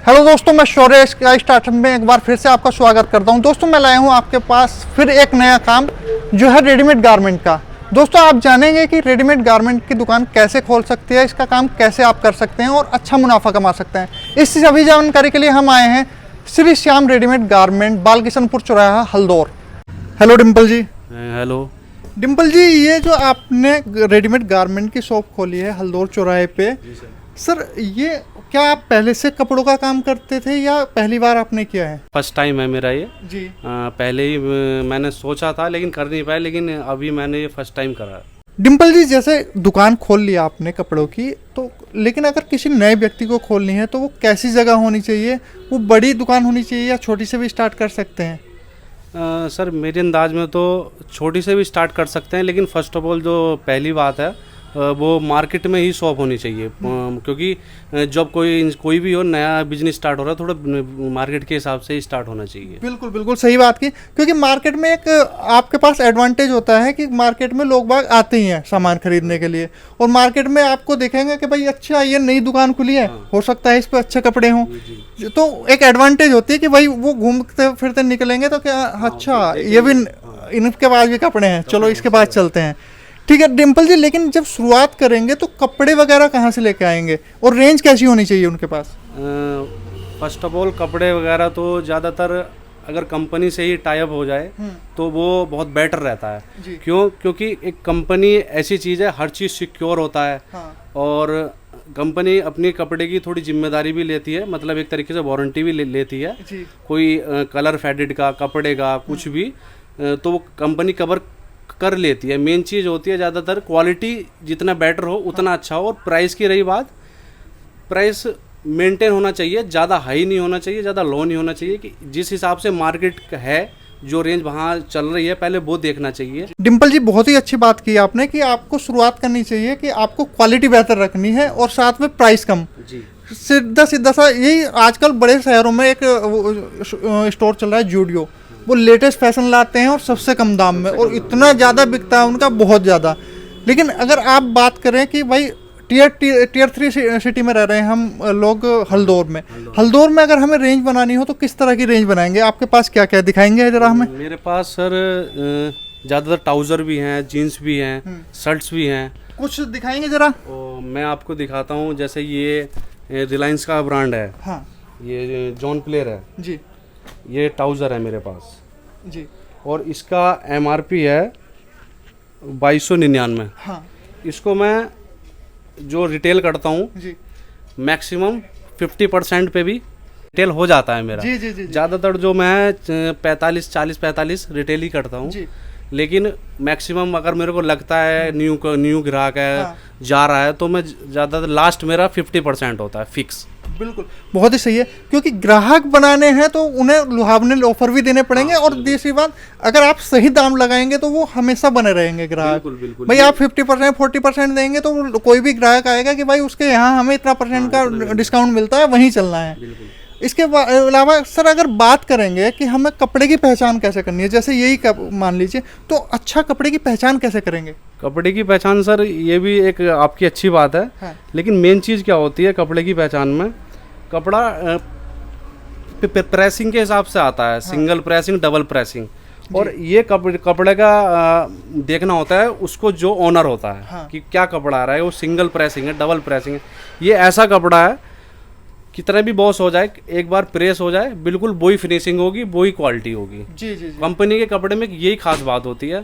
Hello दोस्तों, मैं शौर्य sky startup में एक बार फिर से आपका स्वागत करता हूं। दोस्तों मैं लाया हूं आपके पास फिर एक नया काम जो है रेडीमेड गारमेंट का। दोस्तों आप जानेंगे कि रेडीमेड गारमेंट की दुकान कैसे खोल सकती है, इसका काम कैसे आप कर सकते हैं और अच्छा मुनाफा कमा सकते हैं। इस सभी जानकारी के लिए हम आए हैं श्री श्याम रेडीमेड गारमेंट, बालकिशनपुर चौराहा, हल्दौर। हेलो डिम्पल जी। हेलो डिम्पल जी, ये जो आपने रेडीमेड गारमेंट की शॉप खोली है हल्दौर चौराहे पे, सर ये क्या आप पहले से कपड़ों का काम करते थे या पहली बार आपने किया है? फर्स्ट टाइम है मेरा ये जी। पहले ही मैंने सोचा था लेकिन कर नहीं पाया, लेकिन अभी मैंने ये फर्स्ट टाइम करा। डिम्पल जी, जैसे दुकान खोल लिया आपने कपड़ों की, तो लेकिन अगर किसी नए व्यक्ति को खोलनी है तो वो कैसी जगह होनी चाहिए? वो बड़ी दुकान होनी चाहिए या छोटी से भी स्टार्ट कर सकते हैं? सर मेरे अंदाज में तो छोटी से भी स्टार्ट कर सकते हैं, लेकिन फर्स्ट ऑफ ऑल जो पहली बात है वो मार्केट में ही शॉप होनी चाहिए, क्योंकि जब कोई भी हो नया बिजनेस स्टार्ट हो रहा है, थोड़ा मार्केट के हिसाब से ही स्टार्ट होना चाहिए। बिल्कुल बिल्कुल सही बात की, क्योंकि मार्केट में एक आपके पास एडवांटेज होता है कि मार्केट में लोग बाग आते ही हैं सामान खरीदने के लिए, और मार्केट में आपको देखेंगे कि भाई अच्छा ये नई दुकान खुली है, हो सकता है इस पर अच्छे कपड़े हों, तो एक एडवांटेज होती है कि भाई वो घूमते फिरते निकलेंगे तो क्या अच्छा ये भी इनके पास भी कपड़े हैं, चलो इसके पास चलते हैं। ठीक है डिम्पल जी, लेकिन जब शुरुआत करेंगे तो कपड़े वगैरह कहाँ से लेके आएंगे और रेंज कैसी होनी चाहिए उनके पास? फर्स्ट ऑफ ऑल कपड़े वगैरह तो ज़्यादातर अगर कंपनी से ही टाई अप हो जाए तो वो बहुत बेटर रहता है। क्यों? क्योंकि एक कंपनी ऐसी चीज़ है, हर चीज़ सिक्योर होता है। हाँ। और कंपनी अपनी कपड़े की थोड़ी जिम्मेदारी भी लेती है, मतलब एक तरीके से वारंटी भी लेती है। कोई कलर फेडेड का कपड़े का कुछ भी तो वो कंपनी कवर कर लेती है। मेन चीज़ होती है ज़्यादातर क्वालिटी जितना बेटर हो उतना अच्छा हो। और प्राइस की रही बात, प्राइस मेंटेन होना चाहिए, ज़्यादा हाई नहीं होना चाहिए, ज़्यादा लो नहीं होना चाहिए, कि जिस हिसाब से मार्केट है जो रेंज वहाँ चल रही है पहले वो देखना चाहिए। डिम्पल जी बहुत ही अच्छी बात की आपने कि आपको शुरुआत करनी चाहिए कि आपको क्वालिटी बेहतर रखनी है और साथ में प्राइस कम। जी। सीधा सीधा सा यही आजकल बड़े शहरों में एक स्टोर चल रहा है जूडियो, वो लेटेस्ट फैशन लाते हैं और सबसे कम दाम में, और इतना ज़्यादा बिकता है उनका, बहुत ज़्यादा। लेकिन अगर आप बात करें कि भाई टीयर 3 सिटी में रह रहे हैं हम लोग हल्दौर में अगर हमें रेंज बनानी हो तो किस तरह की रेंज बनाएंगे? आपके पास क्या क्या दिखाएंगे जरा हमें? मेरे पास सर ज़्यादातर ट्राउज़र भी हैं, जीन्स भी हैं, शर्ट्स भी हैं। कुछ दिखाएंगे जरा? मैं आपको दिखाता हूँ। जैसे ये रिलायंस का ब्रांड है। हाँ। ये जॉन प्लेयर है जी। ये ट्राउज़र है मेरे पास जी, और इसका MRP है 2299। हाँ। इसको मैं जो रिटेल करता हूँ जी, मैक्सिमम 50% पे भी रिटेल हो जाता है मेरा। जी जी जी। ज़्यादातर जो मैं 40-45 रिटेल ही करता हूँ, लेकिन मैक्सिमम अगर मेरे को लगता है न्यू ग्राहक है, हाँ, जा रहा है, तो मैं ज़्यादातर लास्ट मेरा 50% होता है फिक्स। बिल्कुल, बहुत ही सही है, क्योंकि ग्राहक बनाने हैं तो उन्हें लुभावने ऑफर भी देने पड़ेंगे। हाँ, और दूसरी बात, अगर आप सही दाम लगाएंगे तो वो हमेशा बने रहेंगे ग्राहक। बिल्कुल, बिल्कुल, भाई आप 50% 40% देंगे तो कोई भी ग्राहक आएगा कि भाई उसके यहाँ हमें इतना % का डिस्काउंट मिलता है, वहीं चलना है। इसके अलावा सर अगर बात करेंगे कि हमें कपड़े की पहचान कैसे करनी है, जैसे यही मान लीजिए, तो अच्छा कपड़े की पहचान कैसे करेंगे? कपड़े की पहचान सर ये भी एक आपकी अच्छी बात है। हाँ। लेकिन मेन चीज़ क्या होती है कपड़े की पहचान में, कपड़ा प्रेसिंग के हिसाब से आता है। हाँ। सिंगल प्रेसिंग, डबल प्रेसिंग, और ये कपड़े का देखना होता है उसको जो ओनर होता है। हाँ। कि क्या कपड़ा आ रहा है, वो सिंगल प्रेसिंग है, डबल प्रेसिंग है। ये ऐसा कपड़ा है कितना भी बॉस हो जाए, एक बार प्रेस हो जाए बिल्कुल वही फिनिशिंग होगी, वही क्वालिटी होगी। जी जी जी। कंपनी के कपड़े में यही खास बात होती है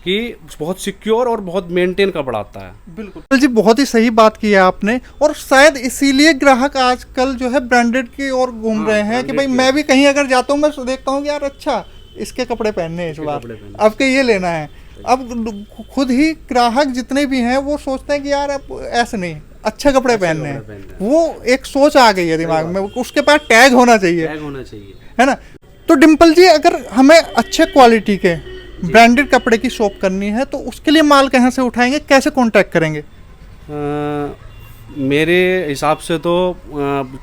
कि बहुत सिक्योर और बहुत मेंटेन कपड़ा आता है। बिल्कुल जी, बहुत ही सही बात की है आपने, और शायद इसीलिए ग्राहक आजकल जो है ब्रांडेड की ओर घूम रहे हैं कि भाई मैं भी कहीं अगर जाता हूँ मैं देखता हूँ कि यार अच्छा इसके कपड़े पहनने हैं इस बार, अब के ये लेना है। अब खुद ही ग्राहक जितने भी हैं वो सोचते हैं कि यार अब ऐसे नहीं, अच्छे कपड़े पहनने हैं, वो एक सोच आ गई है दिमाग में, उसके पास टैग होना चाहिए, है ना? तो डिम्पल जी अगर हमें अच्छे क्वालिटी के ब्रांडेड कपड़े की शॉप करनी है तो उसके लिए माल कहाँ से उठाएंगे, कैसे कांटेक्ट करेंगे? मेरे हिसाब से तो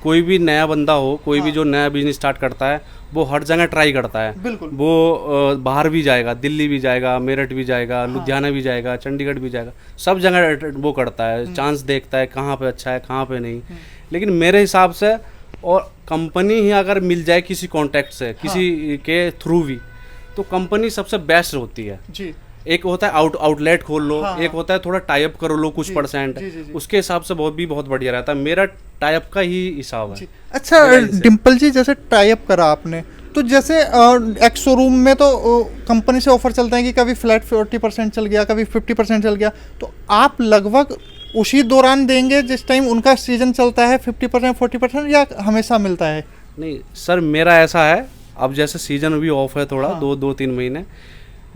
कोई भी नया बंदा हो, कोई भी जो नया बिजनेस स्टार्ट करता है वो हर जगह ट्राई करता है। बिल्कुल। वो बाहर भी जाएगा, दिल्ली भी जाएगा, मेरठ भी जाएगा, हाँ, लुधियाना भी जाएगा, चंडीगढ़ भी जाएगा, सब जगह वो करता है, चांस देखता है कहाँ पे अच्छा है कहाँ पे नहीं। लेकिन मेरे हिसाब से और कंपनी ही अगर मिल जाए किसी कॉन्टैक्ट से किसी के थ्रू भी, तो कंपनी सबसे बेस्ट होती है जी। एक होता है आउटलेट खोल लो, एक होता है थोड़ा टाई अप कर लो कुछ परसेंट, उसके हिसाब से बहुत बढ़िया रहता है। मेरा टाई अप का ही हिसाब है। अच्छा डिम्पल जी, जैसे टाई अप करा आपने, तो जैसे एक शोरूम में तो कंपनी से ऑफर चलता है कि कभी फ्लैट 40% चल गया, कभी 50% चल गया, तो आप लगभग उसी दौरान देंगे जिस टाइम उनका सीजन चलता है 50% 40%, या हमेशा मिलता है? नहीं सर, मेरा ऐसा है, अब जैसे सीजन भी ऑफ है थोड़ा, 2-3 महीने,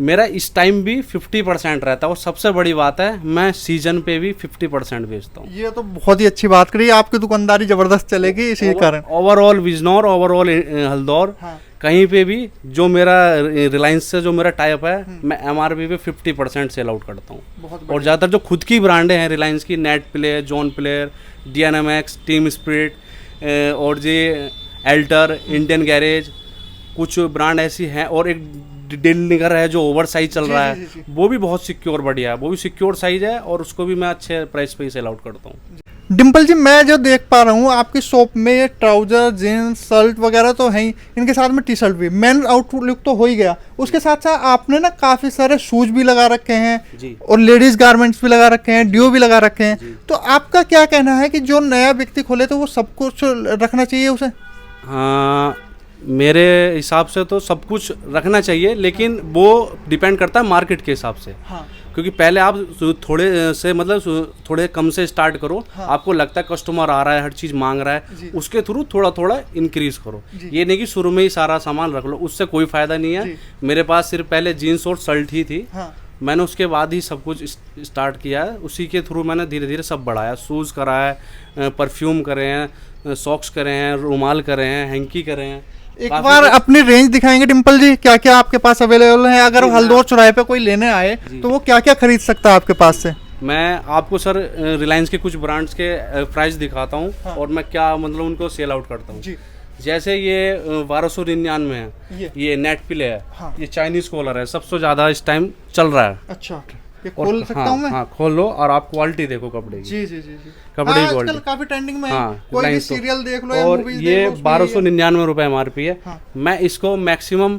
मेरा इस टाइम भी 50% रहता है। और सबसे बड़ी बात है, मैं सीजन पे भी 50% बेचता हूँ। ये तो बहुत ही अच्छी बात करी, आपकी दुकानदारी जबरदस्त चलेगी इसी कारण। ओवरऑल बिजनौर, ओवरऑल हल्दौर, कहीं पे भी जो मेरा रिलायंस से जो मेरा टाई अप है, मैं एमआरपी पे 50% सेल आउट करता हूँ। और ज़्यादातर जो खुद की ब्रांडें हैं रिलायंस की, net player, John player, DNMX, team spirit और जी एल्टर, इंडियन गैरेज, कुछ ब्रांड ऐसी हैं, और एक डिल निगर है जो ओवर साइज चल रहा है, वो भी बहुत सिक्योर बढ़िया है, वो भी सिक्योर साइज है, और उसको भी मैं अच्छे प्राइस पे ही सेल आउट करता हूँ। डिम्पल जी, मैं जो देख पा रहा हूँ आपकी शॉप में ये ट्राउजर, जीन्स, शर्ट वगैरह तो है ही, इनके साथ में टी शर्ट भी, मेन आउटलुक तो हो ही गया, उसके साथ साथ आपने ना काफ़ी सारे शूज भी लगा रखे हैं और लेडीज गारमेंट्स भी लगा रखे हैं, ड्यू भी लगा रखे हैं। तो आपका क्या कहना है कि जो नया व्यक्ति खोले तो वो सब कुछ रखना चाहिए उसे? हाँ, मेरे हिसाब से तो सब कुछ रखना चाहिए, लेकिन वो डिपेंड करता है मार्केट के हिसाब से। क्योंकि पहले आप थोड़े से मतलब थोड़े कम से स्टार्ट करो, आपको लगता है कस्टमर आ रहा है, हर चीज़ मांग रहा है, उसके थ्रू थोड़ा थोड़ा इंक्रीज करो। ये नहीं कि शुरू में ही सारा सामान रख लो, उससे कोई फ़ायदा नहीं है। मेरे पास सिर्फ पहले जीन्स और शर्ट ही थी, मैंने उसके बाद ही सब कुछ स्टार्ट किया है, उसी के थ्रू मैंने धीरे धीरे सब बढ़ाया। शूज़ करा है, परफ्यूम करे हैं, सॉक्स करे हैं, रुमाल करे हैं, हैंकी करे हैं। एक बार अपनी रेंज दिखाएंगे डिम्पल जी, क्या क्या आपके पास अवेलेबल है? अगर हल्दौर चौराहे पे कोई लेने आए तो वो क्या क्या खरीद सकता है आपके पास से? मैं आपको सर रिलायंस के कुछ ब्रांड्स के प्राइस दिखाता हूँ, और मैं क्या मतलब उनको सेल आउट करता हूँ। जैसे ये 1299 है, ये नेट प्ले है, ये चाइनीज कॉलर है, सबसे ज़्यादा इस टाइम चल रहा है। अच्छा, ये खोल सकता हूं मैं? हाँ, खोल लो, और आप क्वालिटी देखो कपड़े की। जी। कपड़े की क्वालिटी काफी ट्रेंडिंग में है। हाँ, कोई भी सीरियल देख लो, और ये 1299 रुपये MRP है। मैं इसको मैक्सिमम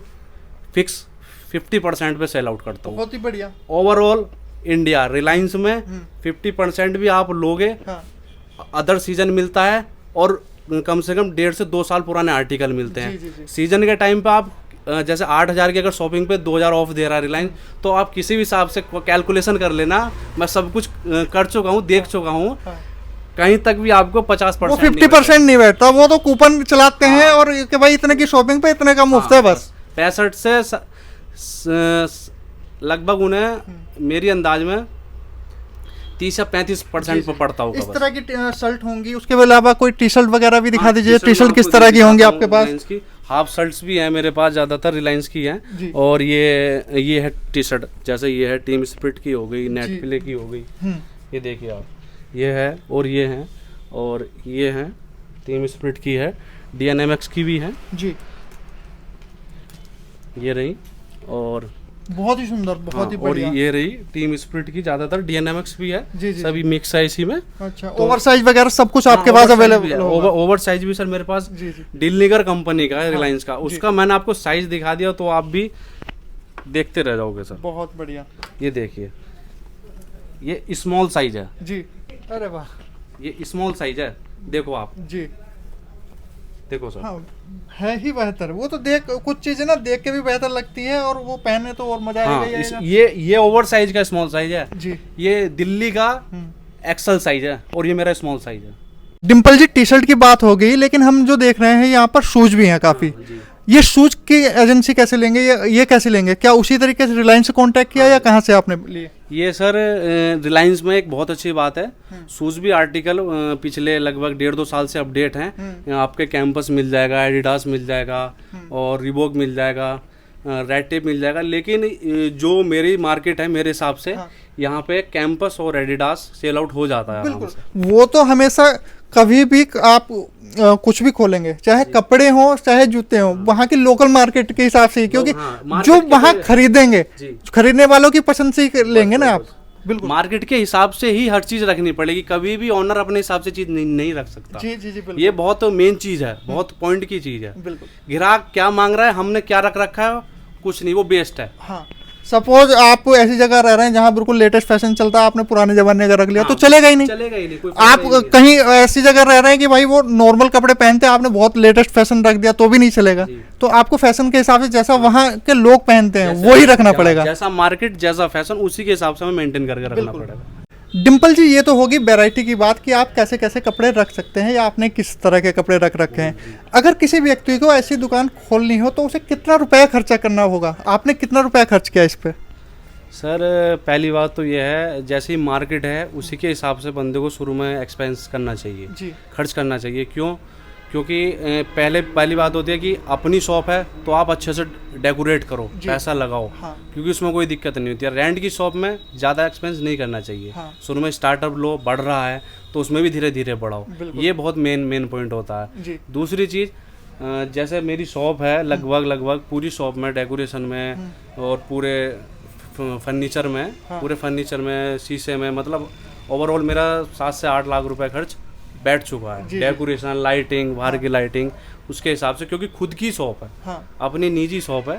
फिक्स 50% पे सेल आउट करता हूँ। बहुत ही बढ़िया। ओवरऑल इंडिया रिलायंस में 50% भी आप लोगे, अदर सीजन मिलता है, और कम से कम 1.5 से 2 साल पुराने आर्टिकल मिलते हैं। सीजन के टाइम पे आप जैसे 8,000 की अगर शॉपिंग पे 2,000 ऑफ दे रहा है रिलायंस, तो आप किसी भी हिसाब से कैलकुलेशन कर लेना। मैं सब कुछ कर चुका हूँ, देख चुका हूँ, कहीं तक भी आपको 50% वो 50% नहीं बैठता, वो तो कूपन चलाते हैं और कि भाई इतने की शॉपिंग पे इतने का मुफ्त है बस। 65 से लगभग उन्हें मेरी अंदाज में 30 या 35% पर पड़ता होगा। इस तरह की शर्ट होंगी, उसके अलावा कोई टी शर्ट वगैरह भी दिखा दीजिए। टी शर्ट किस तरह की होंगी आपके पास? हाफ शर्ट्स भी हैं मेरे पास, ज़्यादातर रिलायंस की हैं। और ये है टी शर्ट, जैसे ये है टीम स्पिरिट की हो गई, नेट प्ले की हो गई, ये देखिए आप, ये है, और ये हैं, और ये हैं टीम स्पिरिट की है, DNMX की भी है जी, ये रही, और बहुत ही सुंदर, बहुत ही बढ़िया। और ये रही टीम स्पिरिट की, ज्यादातर DNMX भी है, सभी मिक्स है इसी में। अच्छा, ओवर साइज वगैरह सब कुछ आपके पास अवेलेबल है? ओवर साइज भी सर मेरे पास डिलनिगर कंपनी का है, रिलायंस का, उसका मैंने आपको साइज दिखा दिया, तो आप भी देखते रह जाओगे सर। बहुत बढ़िया। ये देखिए, ये स्मॉल साइज है जी। अरे वाह, ये स्मॉल साइज है, देखो आप जी, देखो सर। हाँ, है ही बेहतर। वो तो देख, कुछ चीजें ना देख के भी बेहतर लगती है, और वो पहने तो और मजा आएगा। ये ओवर साइज का स्मॉल साइज है जी, ये दिल्ली का एक्सल साइज है, और ये मेरा स्मॉल साइज है। डिम्पल जी, टी शर्ट की बात हो गई, लेकिन हम जो देख रहे हैं यहाँ पर शूज भी हैं काफी। ये शूज की एजेंसी कैसे लेंगे, ये कैसे लेंगे? क्या उसी तरीके से रिलायंस से कांटेक्ट किया, या कहाँ से आपने लिए? ये सर रिलायंस में एक बहुत अच्छी बात है, शूज भी आर्टिकल पिछले लगभग 1.5-2 साल से अपडेट हैं। आपके कैंपस मिल जाएगा, एडिडास मिल जाएगा, और रिबॉक मिल जाएगा, रेड टेप मिल जाएगा। लेकिन जो मेरी मार्केट है, मेरे हिसाब से यहाँ पे कैंपस और एडिडास सेल आउट हो जाता है। बिल्कुल, वो तो हमेशा कभी भी आप कुछ भी खोलेंगे, चाहे कपड़े हो चाहे जूते हो, वहाँ की लोकल मार्केट के हिसाब से, क्योंकि जो वहाँ खरीदेंगे, खरीदने वालों की पसंद से ही लेंगे ना आप। बिल्कुल। मार्केट के हिसाब से ही हर चीज रखनी पड़ेगी, कभी भी ओनर अपने हिसाब से चीज नहीं रख सकता। जी जी जी बिल्कुल। ये बहुत मेन चीज है, बहुत पॉइंट की चीज है। बिल्कुल। ग्राहक क्या मांग रहा है, हमने क्या रख रखा है, कुछ नहीं, वो बेस्ट है। हाँ, सपोज आप ऐसी जगह रह रहे हैं जहाँ बिल्कुल लेटेस्ट फैशन चलता है, आपने पुराने जमाने का रख लिया तो चलेगा ही नहीं। चलेगा ही नहीं, कोई आप कहीं ऐसी जगह रह रहे हैं कि भाई वो नॉर्मल कपड़े पहनते हैं, आपने बहुत लेटेस्ट फैशन रख दिया तो भी नहीं चलेगा। तो आपको फैशन के हिसाब से जैसा वहाँ के लोग पहनते हैं वो ही रखना पड़ेगा। जैसा मार्केट जैसा फैशन उसी के हिसाब से हमें मेंटेन करके रखना पड़ेगा। डिम्पल जी, ये तो होगी वैरायटी की बात कि आप कैसे कैसे कपड़े रख सकते हैं या आपने किस तरह के कपड़े रख रखे हैं। अगर किसी व्यक्ति को ऐसी दुकान खोलनी हो तो उसे कितना रुपया खर्चा करना होगा, आपने कितना रुपया खर्च किया इस पे? सर पहली बात तो ये है, जैसी मार्केट है उसी के हिसाब से बंदे को शुरू में एक्सपेंस करना चाहिए जी। खर्च करना चाहिए। क्यों? क्योंकि पहली बात होती है कि अपनी शॉप है तो आप अच्छे से डेकोरेट करो, पैसा लगाओ। हाँ। क्योंकि उसमें कोई दिक्कत नहीं होती है। रेंट की शॉप में ज़्यादा एक्सपेंस नहीं करना चाहिए। हाँ। शुरू में स्टार्टअप लो, बढ़ रहा है तो उसमें भी धीरे धीरे बढ़ाओ, ये बहुत मेन पॉइंट होता है। जी। दूसरी चीज़, जैसे मेरी शॉप है, लगभग पूरी शॉप में डेकोरेशन में और पूरे फर्नीचर में, पूरे फर्नीचर में, शीशे में, मतलब ओवरऑल मेरा 7 से 8 लाख रुपए खर्च बैठ चुका है। डेकोरेशन, लाइटिंग, बाहर की लाइटिंग, उसके हिसाब से, क्योंकि खुद की शॉप है। हाँ। अपनी निजी शॉप है।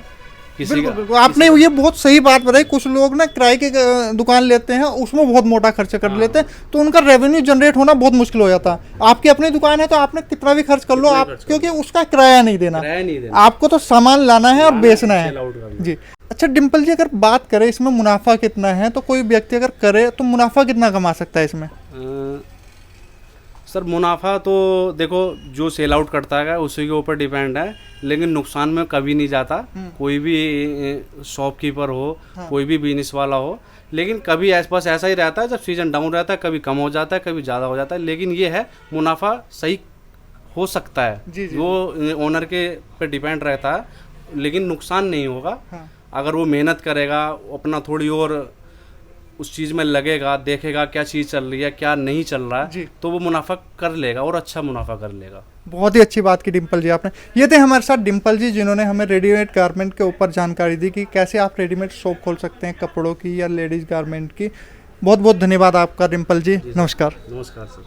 बिल्कुल, आपने ये बहुत सही बात बताई। कुछ लोग ना किराए की दुकान लेते हैं, उसमें बहुत मोटा खर्च कर लेते हैं, तो उनका रेवेन्यू जनरेट होना बहुत मुश्किल हो जाता है। आपकी अपनी दुकान है तो आपने कितना भी खर्च कर लो आप, क्योंकि उसका किराया नहीं देना, आपको तो सामान लाना है और बेचना है। जी। अच्छा डिम्पल जी, अगर बात करें इसमें मुनाफा कितना है, तो कोई व्यक्ति अगर करे तो मुनाफा कितना कमा सकता है इसमें? सर मुनाफा तो देखो जो सेल आउट करता है उसी के ऊपर डिपेंड है, लेकिन नुकसान में कभी नहीं जाता। कोई भी शॉपकीपर हो, कोई भी बिजनेस वाला हो, लेकिन कभी आसपास ऐसा ही रहता है, जब सीजन डाउन रहता है कभी कम हो जाता है, कभी ज़्यादा हो जाता है। लेकिन ये है, मुनाफा सही हो सकता है। वो ओनर के पे डिपेंड रहता है, लेकिन नुकसान नहीं होगा। अगर वो मेहनत करेगा, अपना थोड़ी और उस चीज़ में लगेगा, देखेगा क्या चीज़ चल रही है, क्या नहीं चल रहा है, तो वो मुनाफा कर लेगा और अच्छा मुनाफा कर लेगा। बहुत ही अच्छी बात की डिम्पल जी आपने। ये थे हमारे साथ डिम्पल जी, जिन्होंने हमें रेडीमेड गारमेंट के ऊपर जानकारी दी कि कैसे आप रेडीमेड शॉप खोल सकते हैं कपड़ों की या लेडीज़ गारमेंट की। बहुत बहुत धन्यवाद आपका डिम्पल जी। नमस्कार। नमस्कार सर।